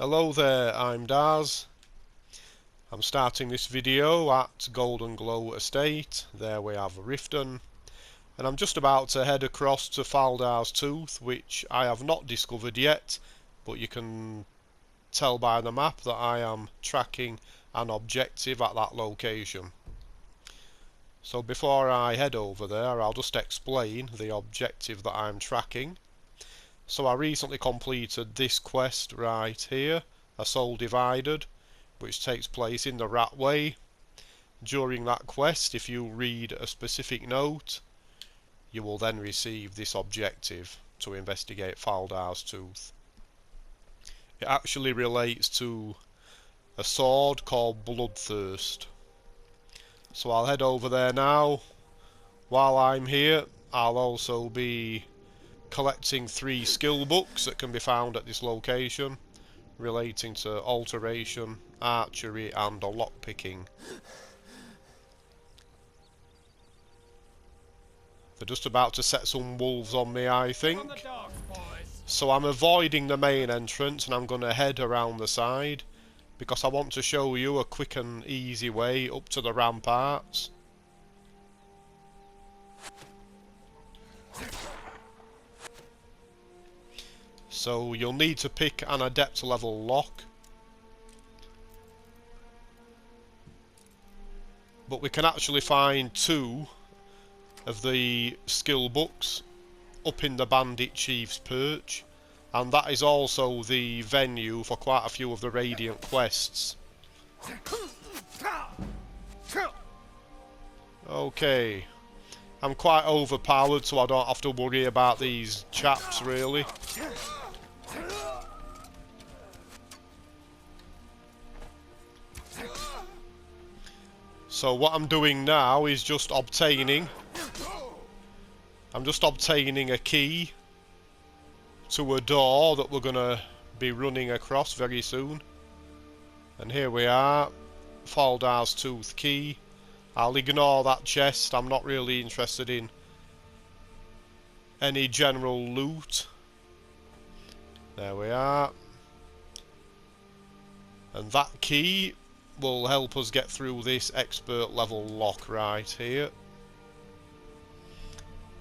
Hello there, I'm Daz. I'm starting this video at Golden Glow Estate. There we have Riften. And I'm just about to head across to FALDAR'S Tooth, which I have not discovered yet, but you can tell by the map that I am tracking an objective at that location. So before I head over there, I'll just explain the objective that I'm tracking. So I recently completed this quest right here, A Soul Divided, which takes place in the Ratway. During that quest, if you read a specific note, you will then receive this objective to investigate FALDAR'S Tooth. It actually relates to a sword called Bloodthirst. So I'll head over there now. While I'm here, I'll also be collecting 3 skill books that can be found at this location, relating to Alteration, Archery and Lockpicking. They're just about to set some wolves on me, I think. So I'm avoiding the main entrance and I'm going to head around the side, because I want to show you a quick and easy way up to the Ramparts. So you'll need to pick an adept level lock. But we can actually find 2 of the skill books up in the Bandit Chief's Perch, and that is also the venue for quite a few of the Radiant quests. Okay, I'm quite overpowered, so I don't have to worry about these chaps really. So what I'm doing now is just obtaining a key to a door that we're gonna be running across very soon. And here we are, FALDAR'S Tooth key. I'll ignore that chest, I'm not really interested in any general loot. There we are. And that key will help us get through this expert level lock right here.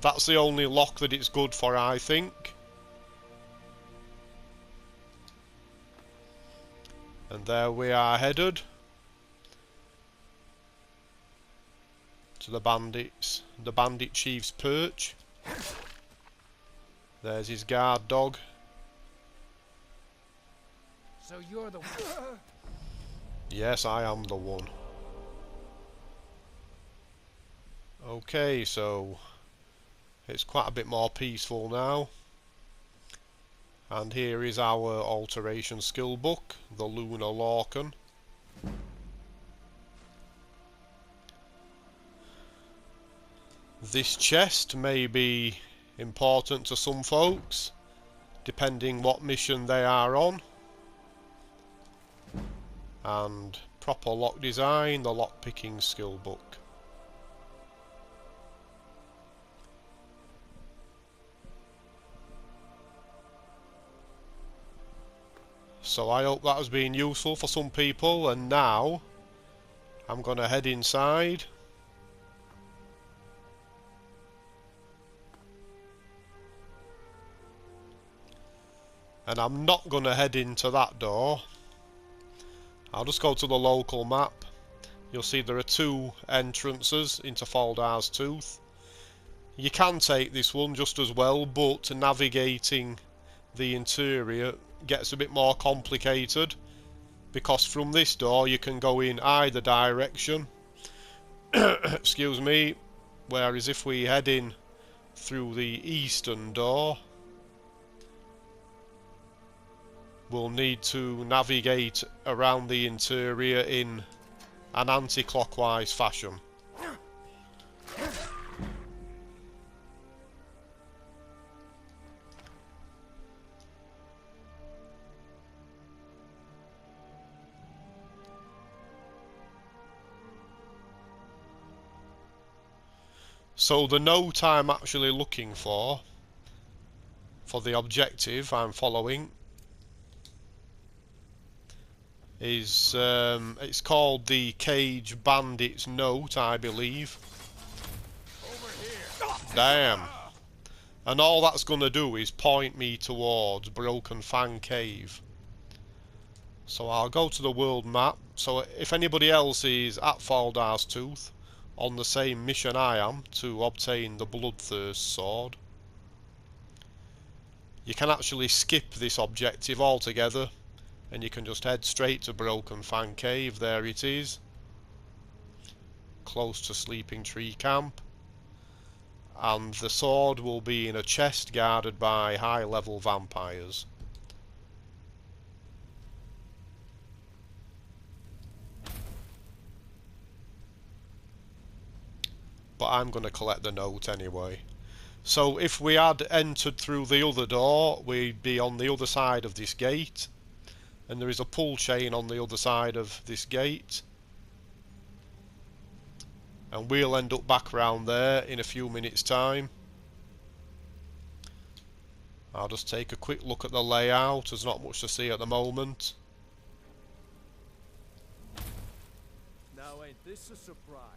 That's the only lock that it's good for, I think. And there we are headed to the Bandit Chief's Perch. There's his guard dog. So you're the one. Yes, I am the one. Okay, so it's quite a bit more peaceful now. And here is our Alteration skill book, the Lunar Lorkhan. This chest may be important to some folks, depending what mission they are on. And proper lock design, the Lockpicking skill book. So I hope that has been useful for some people, and now I'm going to head inside. And I'm not going to head into that door. I'll just go to the local map. You'll see there are 2 entrances into FALDAR'S Tooth. You can take this one just as well, but navigating the interior gets a bit more complicated, because from this door you can go in either direction. Excuse me. Whereas if we head in through the eastern door, we'll need to navigate around the interior in an anti-clockwise fashion. So the note I'm actually looking for the objective I'm following, is it's called the Cage Bandit's Note, I believe. Damn. And all that's going to do is point me towards Broken Fang Cave. So I'll go to the world map. So if anybody else is at FALDAR'S Tooth on the same mission I am to obtain the Bloodthirst sword, you can actually skip this objective altogether and you can just head straight to Broken Fang Cave. There it is, close to Sleeping Tree Camp, and the sword will be in a chest guarded by high level vampires. But I'm going to collect the note anyway. So if we had entered through the other door, we'd be on the other side of this gate, and there is a pull chain on the other side of this gate, and we'll end up back round there in a few minutes time. I'll just take a quick look at the layout. There's not much to see at the moment. Now ain't this a surprise?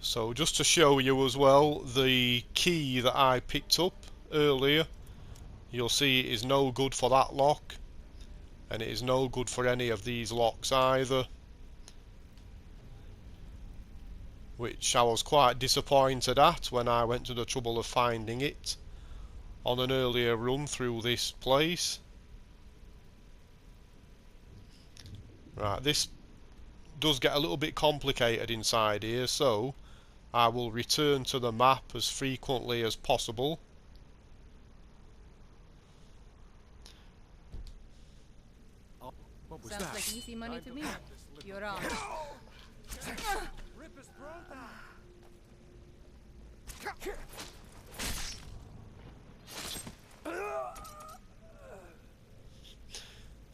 So just to show you as well, the key that I picked up earlier, you'll see it is no good for that lock, and it is no good for any of these locks either, which I was quite disappointed at when I went to the trouble of finding it on an earlier run through this place. Right, this does get a little bit complicated inside here, so I will return to the map as frequently as possible. What was Sounds that? like easy money to me. You're on. Rip his throat out.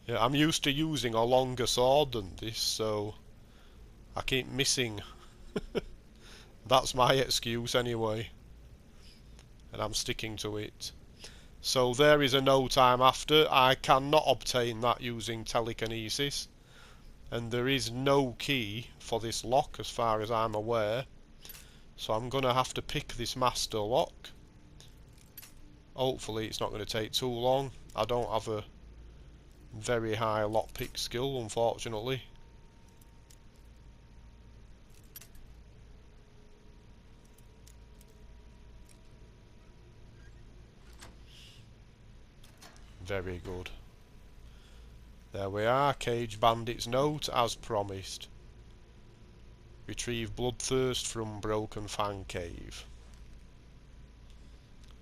Yeah, I'm used to using a longer sword than this, so I keep missing. That's my excuse anyway, and I'm sticking to it. So there is a note I'm after. I cannot obtain that using telekinesis, and there is no key for this lock as far as I'm aware, so I'm gonna have to pick this master lock. Hopefully it's not going to take too long. I don't have a very high lockpick skill, unfortunately. Very good. There we are, Cage Bandit's note as promised. Retrieve Bloodthirst from Broken Fang Cave.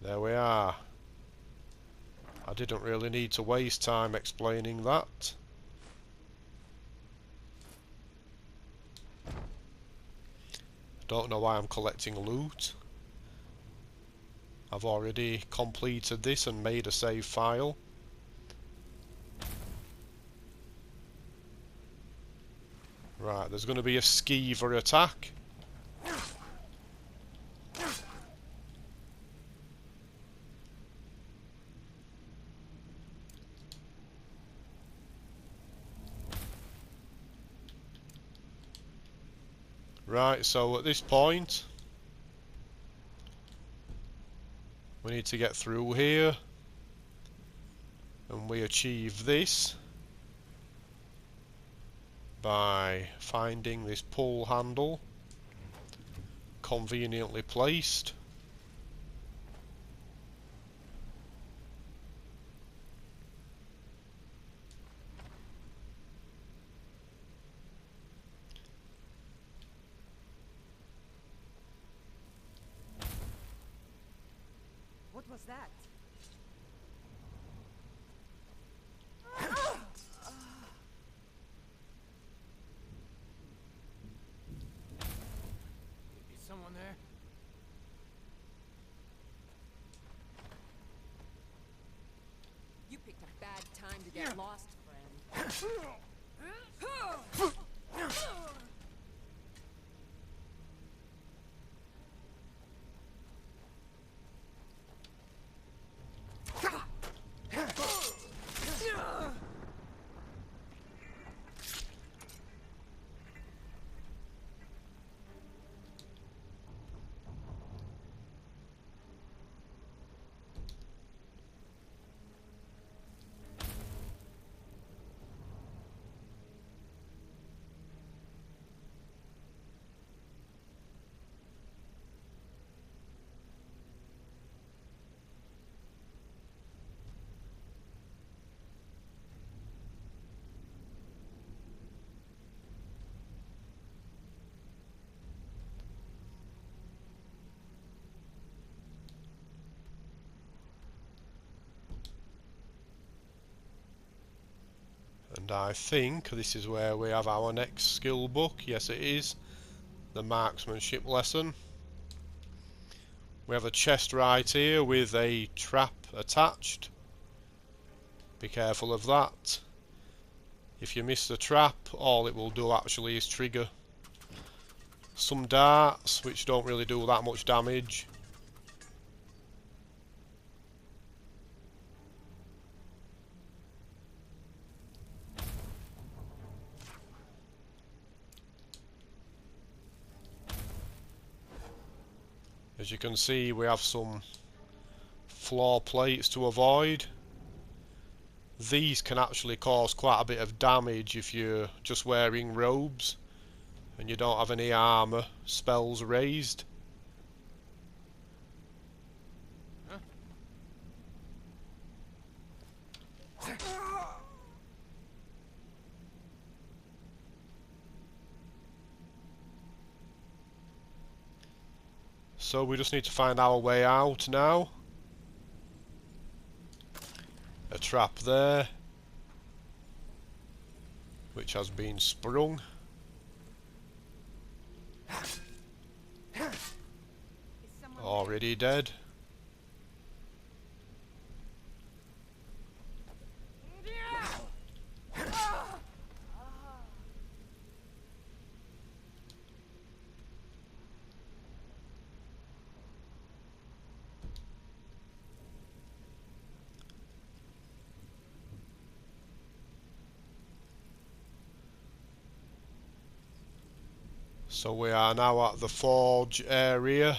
There we are. I didn't really need to waste time explaining that. Don't know why I'm collecting loot. I've already completed this and made a save file. Right, there's going to be a skeever attack. Right, so at this point we need to get through here, and we achieve this by finding this pull handle conveniently placed. What was that? Is someone there? You Picked a bad time to get lost, friend. And I think this is where we have our next skill book. Yes, it is. The Marksmanship lesson. We have a chest right here with a trap attached. Be careful of that. If you miss the trap, all it will do actually is trigger some darts, which don't really do that much damage. As you can see, we have some floor plates to avoid. These can actually cause quite a bit of damage if you're just wearing robes and you don't have any armor spells raised. So we just need to find our way out now. A trap there, which has been sprung. Already dead. So we are now at the forge area.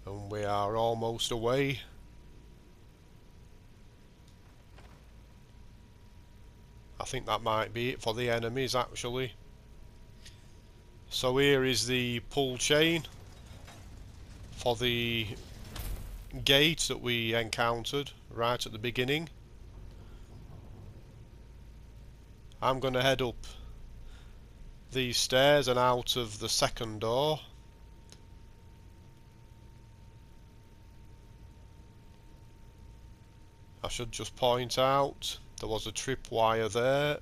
And we are almost away. I think that might be it for the enemies actually. So here is the pull chain for the gate that we encountered right at the beginning. I'm going to head up these stairs and out of the second door. I should just point out there was a tripwire there.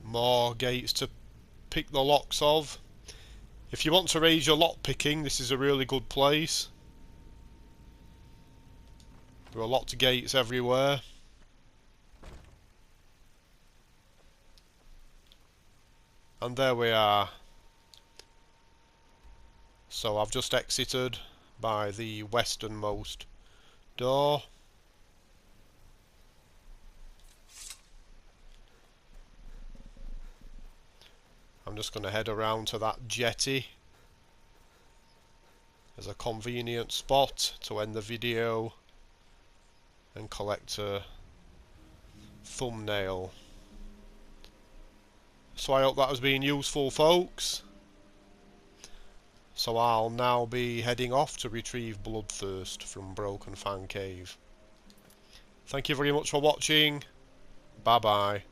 More gates to pick the locks of. If you want to raise your lockpicking, this is a really good place. There are lots of gates everywhere. And there we are. So I've just exited by the westernmost door. I'm just going to head around to that jetty as a convenient spot to end the video and collect a thumbnail. So I hope that has been useful, folks. So I'll now be heading off to retrieve Bloodthirst from Broken Fan Cave. Thank you very much for watching. Bye bye.